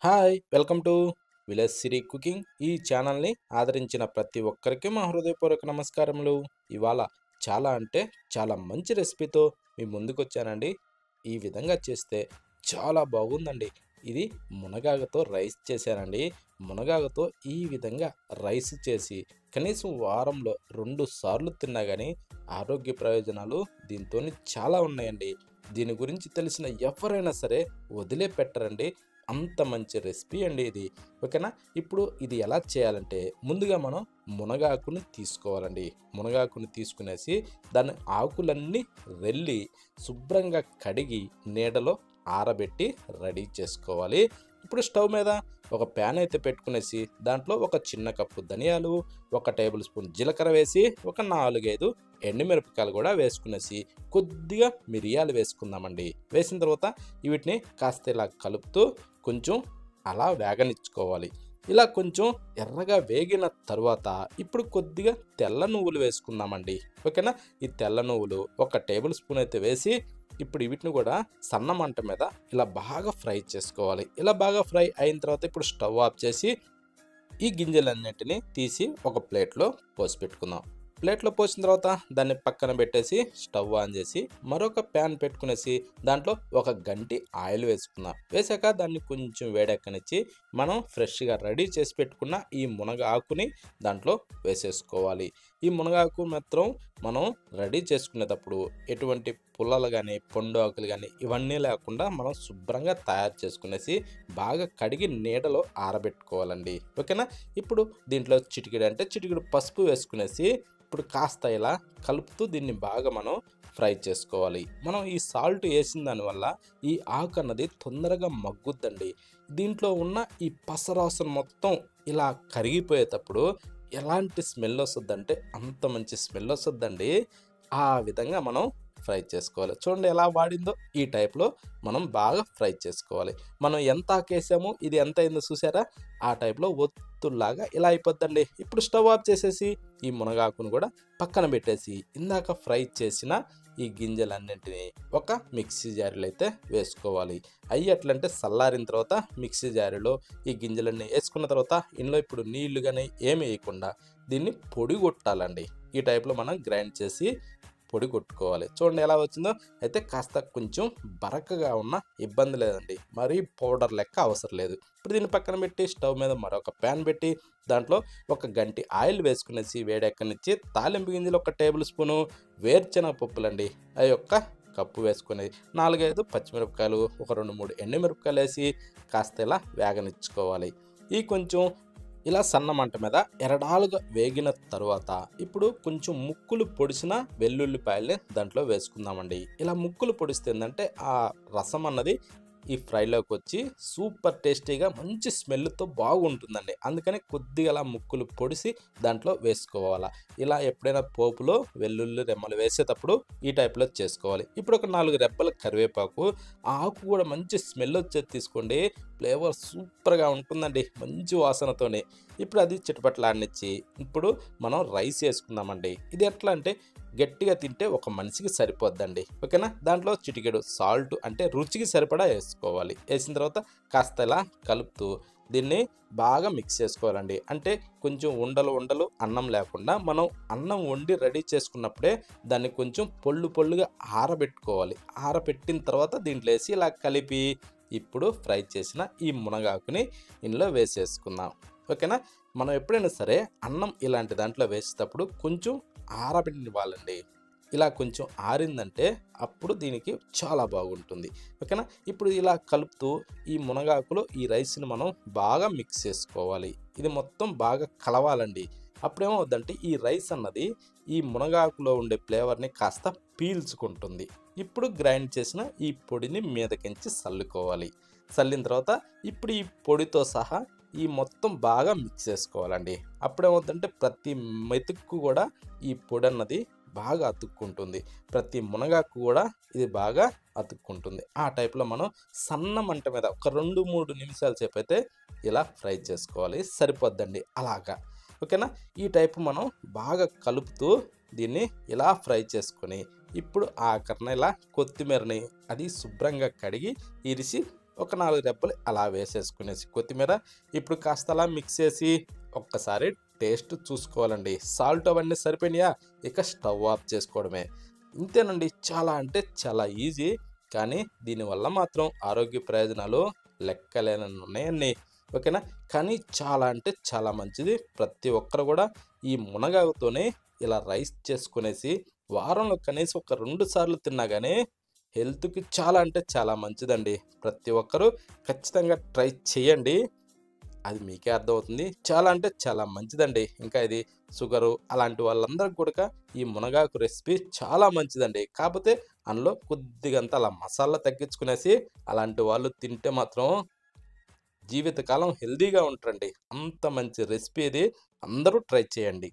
Hi welcome to village Siri cooking. ఈ ఛానల్ని ఆదరించిన ప్రతి ఒక్కరికి మా హృదయపూర్వక నమస్కారములు. ఇవాళ చాలా అంటే చాలా మంచి రెసిపీతో మీ ముందుకు వచ్చానండి. ఈ విధంగా చేస్తే చాలా బాగుందండి. ఇది మునగాకుతో రైస్ చేశానండి. మునగాకుతో ఈ విధంగా రైస్ చేసి కనీసం వారంలో 2 సార్లు తిన్నా కానీ ఆరోగ్య ప్రయోజనాలు దీంతో చాలా ఉన్నాయండి. దీని గురించి తెలిసిన ఎవరైనా సరే వదిలిపెట్టరండి. అంత మంచి రెసిపీ అండి ఇది. ఓకేనా? ఇప్పుడు ఇది ఎలా చేయాలంటే ముందుగా మనం మునగాకుని తీసుకోవాలండి. మునగాకుని తీసుకునేసి దాని ఆకులన్నీ రెల్లి శుభ్రంగా కడిగి నీడలో ఆరబెట్టి రెడీ చేసుకోవాలి. ఇప్పుడు స్టవ్ మీద ఒక ప్యాన్ అయితే పెట్టుకునేసి దాంట్లో ఒక చిన్న కప్పు ధనియాలు, 1 టేబుల్ స్పూన్ జీలకర్ర వేసి ఒక 4, 5 ఎండుమిరపకాయలు కూడా వేసుకునేసి కొద్దిగా మిరియాలు వేసుకుందామండి. వేసిన తర్వాత వీటిని కాస్త ఇలా కలుపుతూ కొంచెం అలా వేగనిచ్చుకోవాలి. ఇలా కొంచెం ఎర్రగా వేగిన తర్వాత ఇప్పుడు కొద్దిగా తెల్ల నువ్వులు వేసుకుందామండి. ఓకేనా? ఈ తెల్ల నువ్వులు 1 టేబుల్ స్పూన్ అయితే వేసి ఇప్పుడు వీటిని కూడా సన్న మంట మీద ఇలా బాగా ఫ్రై చేసుకోవాలి. ఇలా బాగా ఫ్రై అయిన తర్వాత ఇప్పుడు స్టవ్ ఆఫ్ చేసి ఈ గింజలన్నిటిని తీసి ఒక ప్లేట్లో పోసి పెట్టుకుందాం. ప్లేట్లో పోసిన తర్వాత దాన్ని పక్కన పెట్టేసి స్టవ్ ఆన్ చేసి మరొక ప్యాన్ పెట్టుకునేసి దాంట్లో ఒక గంటి ఆయిల్ వేసుకుందాం. వేసాక దాన్ని కొంచెం వేడెక్కనిచ్చి మనం ఫ్రెష్గా రెడీ చేసి పెట్టుకున్న ఈ మునగ ఆకుని దాంట్లో వేసేసుకోవాలి. ఈ మునగాకు మాత్రం మనం రెడీ చేసుకునేటప్పుడు ఎటువంటి పుల్లలు కానీ పండు ఆకులు కానీ ఇవన్నీ లేకుండా మనం శుభ్రంగా తయారు చేసుకునేసి బాగా కడిగి నీడలో ఆరబెట్టుకోవాలండి. ఓకేనా? ఇప్పుడు దీంట్లో చిటికెడు పసుపు వేసుకునేసి ఇప్పుడు కాస్త ఇలా కలుపుతూ దీన్ని బాగా మనం ఫ్రై చేసుకోవాలి. మనం ఈ సాల్ట్ వేసిన దానివల్ల ఈ ఆకు అన్నది తొందరగా మగ్గుద్దండి. దీంట్లో ఉన్న ఈ పసరాసన మొత్తం ఇలా కరిగిపోయేటప్పుడు ఎలాంటి స్మెల్ వస్తుందంటే అంత మంచి స్మెల్ వస్తుందండి. ఆ విధంగా మనం ఫ్రై చేసుకోవాలి. చూడండి ఎలా వాడిందో ఈ టైప్లో మనం బాగా ఫ్రై చేసుకోవాలి. మనం ఎంత ఆకేసామో ఇది ఎంత అయిందో చూసారా? ఆ టైప్లో ఒత్తుల్లాగా ఇలా అయిపోద్దండి. ఇప్పుడు స్టవ్ ఆఫ్ చేసేసి ఈ మునగాకును కూడా పక్కన పెట్టేసి ఇందాక ఫ్రై చేసిన ఈ గింజలన్నింటినీ ఒక మిక్సీ జారీలో అయితే వేసుకోవాలి. అవి ఎట్లంటే చల్లారిన తర్వాత మిక్సీ జారీలో ఈ గింజలన్నీ వేసుకున్న తర్వాత ఇందులో ఇప్పుడు నీళ్లు కానీ ఏమి వేయకుండా దీన్ని పొడి కొట్టాలండి. ఈ టైప్లో మనం గ్రైండ్ చేసి పొడి కొట్టుకోవాలి. చూడండి ఎలా వచ్చిందో. అయితే కాస్త కొంచెం బరకగా ఉన్న ఇబ్బంది లేదండి, మరీ పౌడర్ లెక్క అవసరం లేదు. ఇప్పుడు దీన్ని పక్కన పెట్టి స్టవ్ మీద మరొక ప్యాన్ పెట్టి దాంట్లో ఒక గంటి ఆయిల్ వేసుకునేసి వేడెక్కనిచ్చి తాలింపు గింజలు 1 టేబుల్ స్పూను వేరుశనగ పప్పులండి అవి 1 కప్పు వేసుకునేది, 4, 5 పచ్చిమిరపకాయలు, ఒక 2, 3 ఎండుమిరపకాయలు వేసి కాస్త ఇలా వేగనిచ్చుకోవాలి. ఈ కొంచెం ఇలా సన్న మంట మీద ఎరడాలుగా వేగిన తర్వాత ఇప్పుడు కొంచెం ముక్కులు పొడిచిన వెల్లుల్లిపాయల్ని దాంట్లో వేసుకుందామండి. ఇలా ముక్కులు పొడిస్తే ఏంటంటే ఆ రసం అన్నది ఈ ఫ్రైలోకి వచ్చి సూపర్ టేస్టీగా మంచి స్మెల్తో బాగుంటుందండి. అందుకని కొద్దిగా అలా ముక్కులు పొడిసి దాంట్లో వేసుకోవాలా. ఇలా ఎప్పుడైనా పోపులో వెల్లుల్లి రెమ్మలు వేసేటప్పుడు ఈ టైప్లో చేసుకోవాలి. ఇప్పుడు ఒక 4 రెబ్బల కరివేపాకు, ఆ ఆకు కూడా మంచి స్మెల్ వచ్చేది తీసుకోండి. ఫ్లేవర్ సూపర్గా ఉంటుందండి మంచి వాసనతోనే. ఇప్పుడు అది చిటపట్లాడనిచ్చి ఇప్పుడు మనం రైస్ వేసుకుందామండి. ఇది ఎట్లా అంటే గట్టిగా తింటే ఒక మనిషికి సరిపోద్దండి. ఓకేనా? దాంట్లో చిటికెడు సాల్ట్ అంటే రుచికి సరిపడా వేసుకోవాలి. వేసిన తర్వాత కాస్త ఇలా కలుపుతూ దీన్ని బాగా మిక్స్ చేసుకోవాలండి. అంటే కొంచెం ఉండలు అన్నం లేకుండా మనం అన్నం వండి రెడీ చేసుకున్నప్పుడే దాన్ని కొంచెం పొళ్ళుగా ఆరబెట్టుకోవాలి. ఆరబెట్టిన తర్వాత దీంట్లో వేసి ఇలా కలిపి ఇప్పుడు ఫ్రై చేసిన ఈ మునగాకుని ఇందులో వేసేసుకుందాం. ఓకేనా? మనం ఎప్పుడైనా సరే అన్నం ఇలాంటి దాంట్లో వేసేటప్పుడు కొంచెం ఆరబెట్టివ్వాలండి. ఇలా కొంచెం ఆరిందంటే అప్పుడు దీనికి చాలా బాగుంటుంది. ఓకేనా? ఇప్పుడు ఇలా కలుపుతూ ఈ మునగాకులో ఈ రైస్ని మనం బాగా మిక్స్ చేసుకోవాలి. ఇది మొత్తం బాగా కలవాలండి. అప్పుడేమవుద్దంటే ఈ రైస్ అన్నది ఈ మునగాకులో ఉండే ఫ్లేవర్ని కాస్త పీల్చుకుంటుంది. ఇప్పుడు గ్రైండ్ చేసిన ఈ పొడిని మీదకించి చల్లుకోవాలి. చల్లిన తర్వాత ఇప్పుడు ఈ పొడితో సహా ఈ మొత్తం బాగా మిక్స్ చేసుకోవాలండి. అప్పుడేమవుతుందంటే ప్రతి మెతుక్కు కూడా ఈ పొడి అన్నది బాగా అతుక్కుంటుంది. ప్రతి మునగాకు కూడా ఇది బాగా అతుక్కుంటుంది. ఆ టైప్లో మనం సన్న మంట మీద ఒక 2, 3 నిమిషాల సేపు అయితే ఇలా ఫ్రై చేసుకోవాలి. సరిపోద్దండి అలాగా. ఓకేనా? ఈ టైపు మనం బాగా కలుపుతూ దీన్ని ఇలా ఫ్రై చేసుకొని ఇప్పుడు ఆఖరిన ఇలా కొత్తిమీరని అది శుభ్రంగా కడిగి ఇరిసి ఒక 4 రెబ్బలు అలా వేసేసుకునేసి కొత్తిమీర ఇప్పుడు కాస్త అలా మిక్స్ చేసి ఒక్కసారి టేస్ట్ చూసుకోవాలండి. సాల్ట్ అవన్నీ సరిపోయినాయా? ఇక స్టవ్ ఆఫ్ చేసుకోవడమే. ఇంతేనండి. చాలా అంటే చాలా ఈజీ. కానీ దీనివల్ల మాత్రం ఆరోగ్య ప్రయోజనాలు లెక్కలేనన్ని ఉన్నాయండి. ఓకేనా? కానీ చాలా అంటే చాలా మంచిది. ప్రతి ఒక్కరు కూడా ఈ మునగాకుతోనే ఇలా రైస్ చేసుకునేసి వారంలో కనీసం ఒక 2 సార్లు తిన్నా గానీ హెల్త్‌కి చాలా అంటే చాలా మంచిదండి. ప్రతి ఒక్కరూ ఖచ్చితంగా ట్రై చేయండి. అది మీకే అర్థమవుతుంది. చాలా అంటే చాలా మంచిదండి. ఇంకా ఇది షుగరు అలాంటి వాళ్ళందరికి కూడక ఈ మునగాకు రెసిపీ చాలా మంచిదండి. కాపోతే అందులో కొద్దిగంత అలా మసాలా తగ్గించుకునేసి అలాంటి వాళ్ళు తింటే మాత్రం జీవితకాలం హెల్తీగా ఉంటారండి. అంత మంచి రెసిపీ ఇది. అందరూ ట్రై చేయండి.